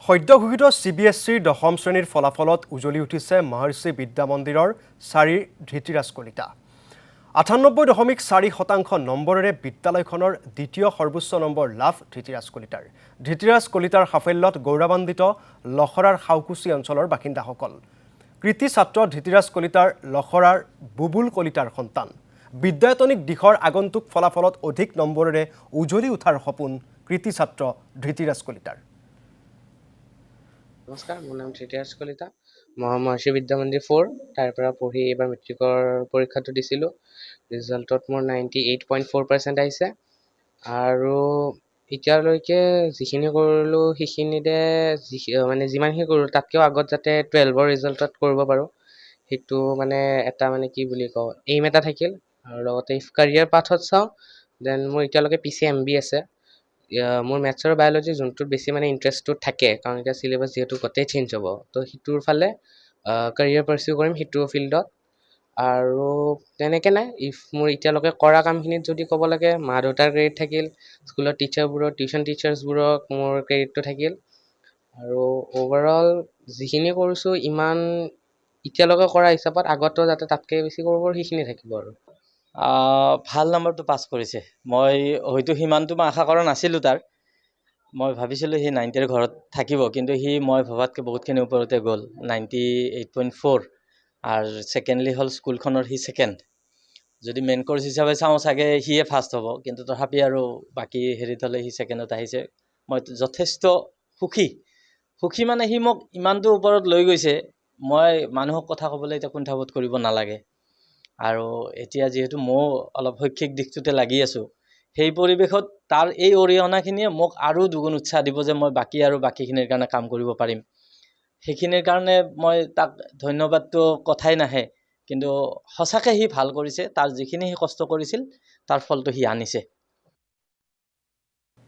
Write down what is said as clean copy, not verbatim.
সদ্য ঘোষিত CBSEৰ দশম শ্ৰেণীৰ ফলাফলত উজলি উঠিছে মহৰ্ষি বিদ্যা মন্দিৰৰ 4 ধৃতিৰাজ কলিতা 98.4% নম্বৰেৰে বিদ্যালয়খনৰ দ্বিতীয় সৰ্বোচ্চ নম্বৰ লাভ ধৃতিৰাজ কলিতাৰ। ধৃতিৰাজ কলিতাৰ সাফল্যত গৌৰৱান্বিত লখৰাৰ খাউকুচি অঞ্চলৰ বাসিন্দাসকল। কৃতি ছাত্ৰ ধৃতিৰাজ কলিতাৰ লখৰাৰ বুবুল কলিতাৰ সন্তান। বিদ্যায়তনিক দিশৰ আগন্তুক ফলাফলত অধিক নম্বৰেৰে উজলি উঠাৰ সপোন কৃতি ছাত্ৰ ধৃতিৰাজ কলিতাৰ। নমস্কাৰ, মোৰ নাম ধৃতিৰাজ কলিতা। মই মহৰ্ষি বিদ্যা মন্দিৰ 4 তাৰ পৰা পঢ়ি এইবাৰ মেট্ৰিকৰ পৰীক্ষাটো দিছিলোঁ। ৰিজাল্টত মোৰ 98.4% আহিছে আৰু এতিয়ালৈকে যিখিনি কৰিলোঁ সেইখিনিতে মানে যিমানখিনি কৰিলোঁ তাতকৈও আগত যাতে 12ৰ ৰিজাল্টত কৰিব পাৰোঁ সেইটো মানে এটা মানে কি বুলি কওঁ এইম এটা থাকিল। আৰু লগতে ইফ কাৰিয়াৰ পাথত চাওঁ দেন মোৰ এতিয়ালৈকে PCMB আছে। মোৰ মেথছ আৰু বায়'লজি যোনটোত বেছি মানে ইণ্টাৰেষ্টটো থাকে কাৰণ এতিয়া চিলেবাছ যিহেতু গোটেই চেঞ্জ হ'ব তো সেইটোৰ ফালে কাৰিয়াৰ পাৰ্চিউ কৰিম সেইটো ফিল্ডত। আৰু তেনেকৈ নাই ইফ মোৰ এতিয়ালৈকে কৰা কামখিনিত যদি ক'ব লাগে মা দেউতাৰ ক্ৰেডিট থাকিল, স্কুলৰ টিচাৰবোৰৰ টিউশ্যন টিচাৰ্ছবোৰক মোৰ ক্ৰেডিটটো থাকিল আৰু অ'ভাৰঅল যিখিনি কৰিছোঁ ইমান এতিয়ালৈকে কৰা হিচাপত আগতো যাতে তাতকৈ বেছি কৰিব পাৰোঁ সেইখিনি থাকিব আৰু। ভাল নম্বৰটো পাছ কৰিছে। মই হয়তো সিমানটো মই আশা কৰা নাছিলোঁ তাৰ। মই ভাবিছিলোঁ সি 90ৰ ঘৰত থাকিব, কিন্তু সি মই ভবাতকৈ বহুতখিনি ওপৰতে গ'ল 98.4। আৰু ছেকেণ্ডলি হ'ল স্কুলখনৰ সি ছেকেণ্ড। যদি মেইন ক'ৰ্চ হিচাপে চাওঁ চাগে সিয়ে ফাৰ্ষ্ট হ'ব, কিন্তু তথাপি আৰু বাকী হেৰিত হ'লে সি ছেকেণ্ডত আহিছে। মই যথেষ্ট সুখী মানে সি মোক ইমানটো ওপৰত লৈ গৈছে, মই মানুহক কথা ক'বলৈ এতিয়া কুণ্ঠাবোধ কৰিব নালাগে। আৰু এতিয়া যিহেতু ময়ো অলপ শৈক্ষিক দিশটোতে লাগি আছোঁ, সেই পৰিৱেশত তাৰ এই অৰিহণাখিনিয়ে মোক আৰু দুগুণ উৎসাহ দিব যে মই বাকীখিনিৰ কাৰণে কাম কৰিব পাৰিম। সেইখিনিৰ কাৰণে মই তাক ধন্যবাদটো কথাই নাহে, কিন্তু সঁচাকৈ সি ভাল কৰিছে। তাৰ যিখিনি সি কষ্ট কৰিছিল তাৰ ফলটো সি আনিছে।